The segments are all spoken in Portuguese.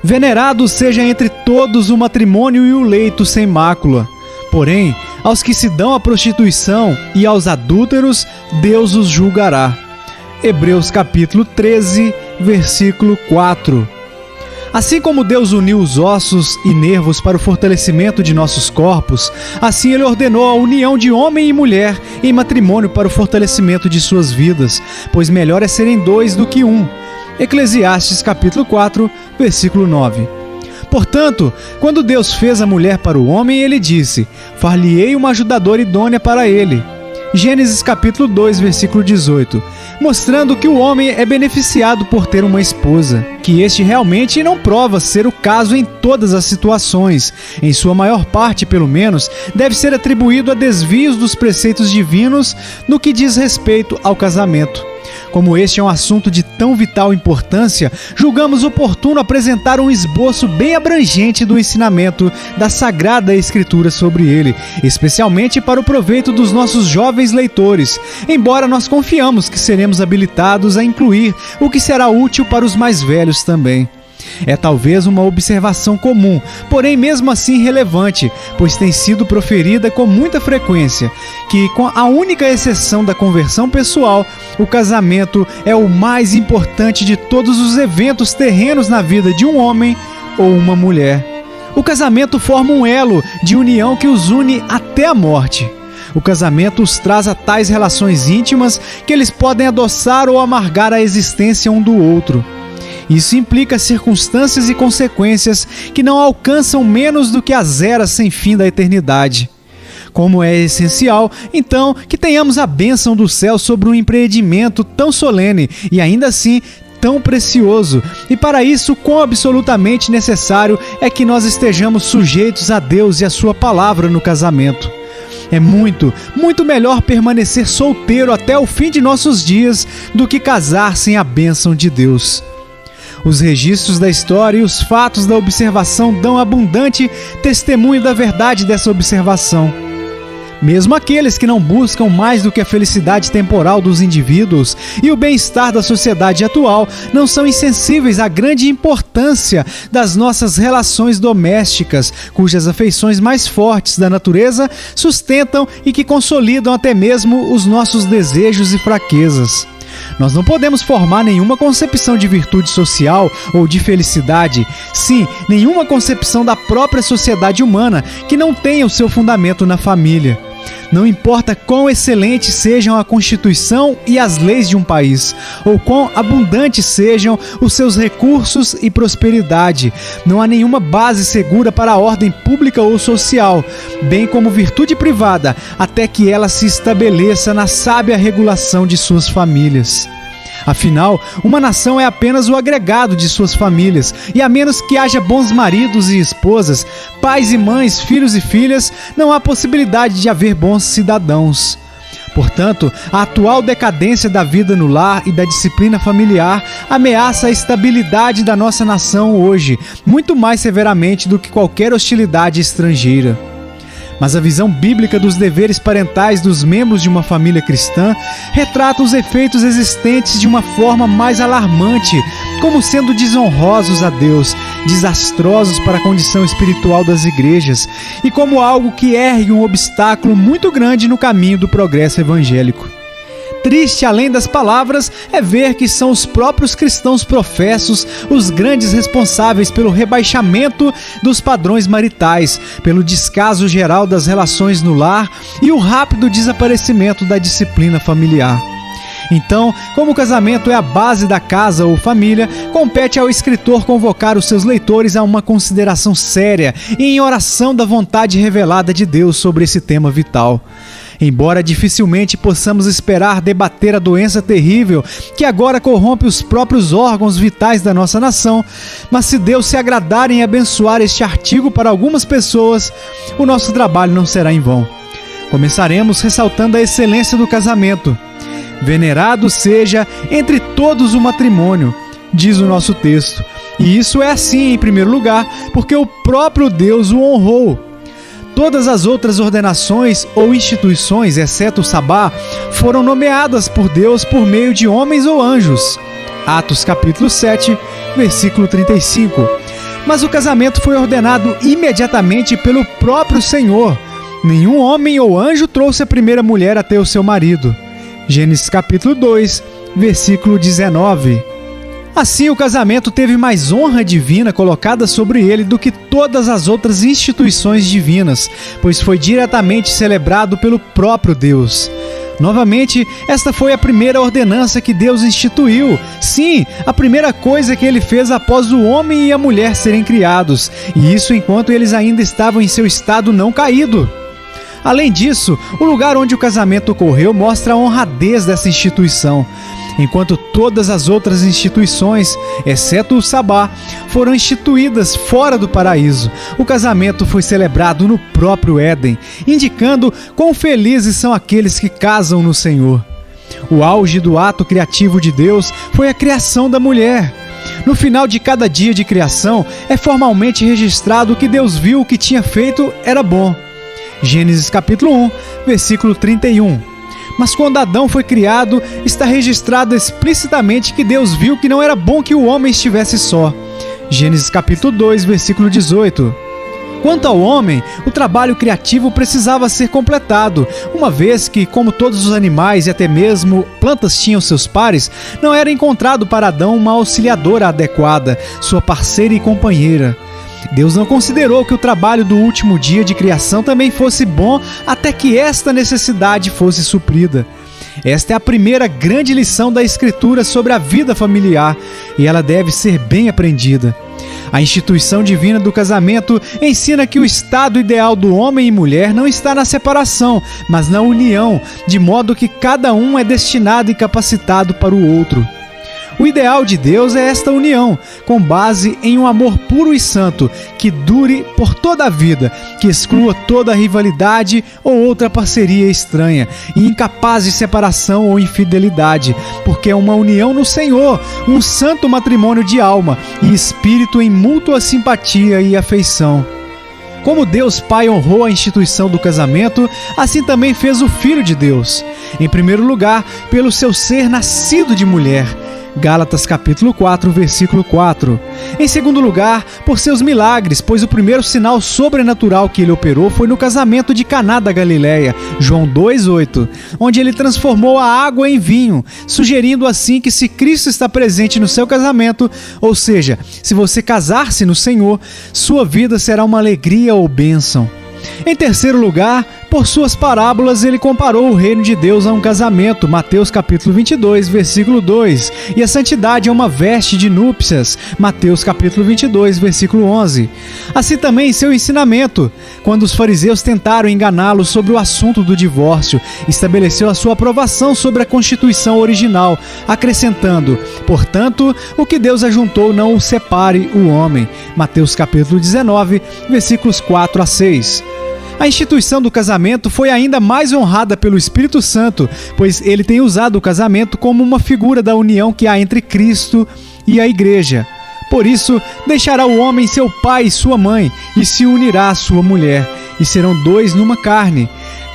Venerado seja entre todos o matrimônio e o leito sem mácula. Porém, aos que se dão à prostituição e aos adúlteros, Deus os julgará. Hebreus capítulo 13, versículo 4. Assim como Deus uniu os ossos e nervos para o fortalecimento de nossos corpos, assim Ele ordenou a união de homem e mulher em matrimônio para o fortalecimento de suas vidas, pois melhor é serem dois do que um. Eclesiastes capítulo 4, versículo 9. Portanto, quando Deus fez a mulher para o homem, Ele disse: far-lhe-ei uma ajudadora idônea para ele. Gênesis capítulo 2, versículo 18, mostrando que o homem é beneficiado por ter uma esposa, que este realmente não prova ser o caso em todas as situações. Em sua maior parte, pelo menos, deve ser atribuído a desvios dos preceitos divinos no que diz respeito ao casamento. Como este é um assunto de tão vital importância, julgamos oportuno apresentar um esboço bem abrangente do ensinamento da Sagrada Escritura sobre ele, especialmente para o proveito dos nossos jovens leitores, embora nós confiamos que seremos habilitados a incluir o que será útil para os mais velhos também. É talvez uma observação comum, porém mesmo assim relevante, pois tem sido proferida com muita frequência, que com a única exceção da conversão pessoal, o casamento é o mais importante de todos os eventos terrenos na vida de um homem ou uma mulher. O casamento forma um elo de união que os une até a morte. O casamento os traz a tais relações íntimas que eles podem adoçar ou amargar a existência um do outro. Isso implica circunstâncias e consequências que não alcançam menos do que as eras sem fim da eternidade. Como é essencial, então, que tenhamos a bênção do céu sobre um empreendimento tão solene e ainda assim tão precioso, e para isso quão absolutamente necessário é que nós estejamos sujeitos a Deus e a sua palavra no casamento. É muito, muito melhor permanecer solteiro até o fim de nossos dias do que casar sem a bênção de Deus. Os registros da história e os fatos da observação dão abundante testemunho da verdade dessa observação. Mesmo aqueles que não buscam mais do que a felicidade temporal dos indivíduos e o bem-estar da sociedade atual não são insensíveis à grande importância das nossas relações domésticas, cujas afeições mais fortes da natureza sustentam e que consolidam até mesmo os nossos desejos e fraquezas. Nós não podemos formar nenhuma concepção de virtude social ou de felicidade, sim, nenhuma concepção da própria sociedade humana que não tenha o seu fundamento na família. Não importa quão excelentes sejam a constituição e as leis de um país, ou quão abundantes sejam os seus recursos e prosperidade, não há nenhuma base segura para a ordem pública ou social, bem como virtude privada, até que ela se estabeleça na sábia regulação de suas famílias. Afinal, uma nação é apenas o agregado de suas famílias, e a menos que haja bons maridos e esposas, pais e mães, filhos e filhas, não há possibilidade de haver bons cidadãos. Portanto, a atual decadência da vida no lar e da disciplina familiar ameaça a estabilidade da nossa nação hoje, muito mais severamente do que qualquer hostilidade estrangeira. Mas a visão bíblica dos deveres parentais dos membros de uma família cristã retrata os efeitos existentes de uma forma mais alarmante, como sendo desonrosos a Deus, desastrosos para a condição espiritual das igrejas e como algo que ergue um obstáculo muito grande no caminho do progresso evangélico. Triste, além das palavras, é ver que são os próprios cristãos professos os grandes responsáveis pelo rebaixamento dos padrões maritais, pelo descaso geral das relações no lar e o rápido desaparecimento da disciplina familiar. Então, como o casamento é a base da casa ou família, compete ao escritor convocar os seus leitores a uma consideração séria e em oração da vontade revelada de Deus sobre esse tema vital. Embora dificilmente possamos esperar debater a doença terrível que agora corrompe os próprios órgãos vitais da nossa nação, mas se Deus se agradar em abençoar este artigo para algumas pessoas, o nosso trabalho não será em vão. Começaremos ressaltando a excelência do casamento. Venerado seja entre todos o matrimônio, diz o nosso texto. E isso é assim, em primeiro lugar, porque o próprio Deus o honrou. Todas as outras ordenações ou instituições, exceto o sabá, foram nomeadas por Deus por meio de homens ou anjos. Atos capítulo 7, versículo 35. Mas o casamento foi ordenado imediatamente pelo próprio Senhor. Nenhum homem ou anjo trouxe a primeira mulher até o seu marido. Gênesis capítulo 2, versículo 19. Assim, o casamento teve mais honra divina colocada sobre ele do que todas as outras instituições divinas, pois foi diretamente celebrado pelo próprio Deus. Novamente, esta foi a primeira ordenança que Deus instituiu. Sim, a primeira coisa que ele fez após o homem e a mulher serem criados, e isso enquanto eles ainda estavam em seu estado não caído. Além disso, o lugar onde o casamento ocorreu mostra a honradez dessa instituição. Enquanto todas as outras instituições, exceto o sabá, foram instituídas fora do paraíso, o casamento foi celebrado no próprio Éden, indicando quão felizes são aqueles que casam no Senhor. O auge do ato criativo de Deus foi a criação da mulher. No final de cada dia de criação, é formalmente registrado que Deus viu o que tinha feito era bom. Gênesis capítulo 1, versículo 31. Mas quando Adão foi criado, está registrado explicitamente que Deus viu que não era bom que o homem estivesse só. Gênesis capítulo 2, versículo 18. Quanto ao homem, o trabalho criativo precisava ser completado, uma vez que, como todos os animais e até mesmo plantas tinham seus pares, não era encontrado para Adão uma auxiliadora adequada, sua parceira e companheira. Deus não considerou que o trabalho do último dia de criação também fosse bom até que esta necessidade fosse suprida. Esta é a primeira grande lição da Escritura sobre a vida familiar, e ela deve ser bem aprendida. A instituição divina do casamento ensina que o estado ideal do homem e mulher não está na separação, mas na união, de modo que cada um é destinado e capacitado para o outro. O ideal de Deus é esta união, com base em um amor puro e santo, que dure por toda a vida, que exclua toda rivalidade ou outra parceria estranha, e incapaz de separação ou infidelidade, porque é uma união no Senhor, um santo matrimônio de alma e espírito em mútua simpatia e afeição. Como Deus Pai honrou a instituição do casamento, assim também fez o Filho de Deus. Em primeiro lugar, pelo seu ser nascido de mulher, Gálatas capítulo 4, versículo 4. Em segundo lugar, por seus milagres, pois o primeiro sinal sobrenatural que ele operou foi no casamento de Caná da Galileia, João 2:8, onde ele transformou a água em vinho, sugerindo assim que se Cristo está presente no seu casamento, ou seja, se você casar-se no Senhor, sua vida será uma alegria ou bênção. Em terceiro lugar, por suas parábolas, ele comparou o reino de Deus a um casamento, Mateus capítulo 22, versículo 2, e a santidade a uma veste de núpcias, Mateus capítulo 22, versículo 11. Assim também seu ensinamento, quando os fariseus tentaram enganá-lo sobre o assunto do divórcio, estabeleceu a sua aprovação sobre a Constituição original, acrescentando, portanto, o que Deus ajuntou não o separe o homem, Mateus capítulo 19, versículos 4 a 6. A instituição do casamento foi ainda mais honrada pelo Espírito Santo, pois ele tem usado o casamento como uma figura da união que há entre Cristo e a Igreja. Por isso, deixará o homem seu pai e sua mãe, e se unirá à sua mulher, e serão dois numa carne.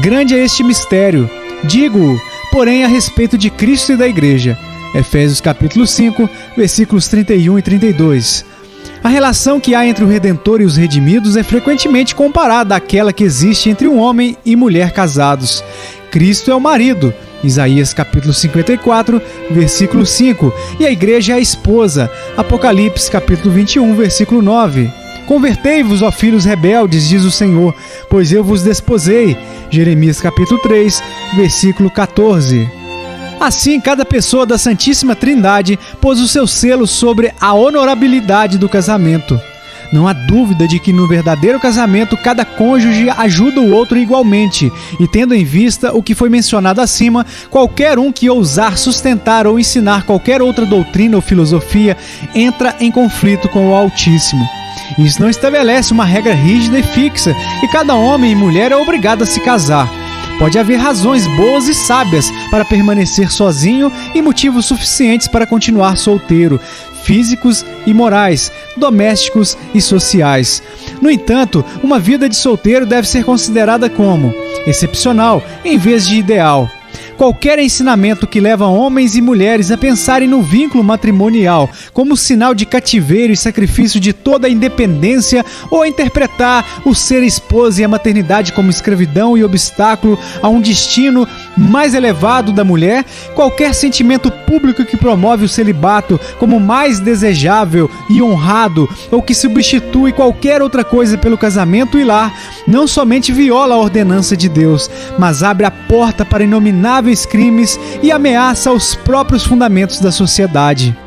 Grande é este mistério, digo-o, porém, a respeito de Cristo e da Igreja. Efésios capítulo 5, versículos 31 e 32. A relação que há entre o Redentor e os redimidos é frequentemente comparada àquela que existe entre um homem e mulher casados. Cristo é o marido, Isaías capítulo 54, versículo 5, e a igreja é a esposa, Apocalipse capítulo 21, versículo 9. Convertei-vos, ó filhos rebeldes, diz o Senhor, pois eu vos desposei, Jeremias capítulo 3, versículo 14. Assim, cada pessoa da Santíssima Trindade pôs o seu selo sobre a honorabilidade do casamento. Não há dúvida de que no verdadeiro casamento cada cônjuge ajuda o outro igualmente, e tendo em vista o que foi mencionado acima, qualquer um que ousar sustentar ou ensinar qualquer outra doutrina ou filosofia entra em conflito com o Altíssimo. Isso não estabelece uma regra rígida e fixa, e cada homem e mulher é obrigado a se casar. Pode haver razões boas e sábias para permanecer sozinho e motivos suficientes para continuar solteiro, físicos e morais, domésticos e sociais. No entanto, uma vida de solteiro deve ser considerada como excepcional em vez de ideal. Qualquer ensinamento que leva homens e mulheres a pensarem no vínculo matrimonial como sinal de cativeiro e sacrifício de toda a independência, ou a interpretar o ser esposa e a maternidade como escravidão e obstáculo a um destino mais elevado da mulher, qualquer sentimento público que promove o celibato como mais desejável e honrado, ou que substitui qualquer outra coisa pelo casamento e lar, não somente viola a ordenança de Deus, mas abre a porta para inomináveis crimes e ameaça os próprios fundamentos da sociedade.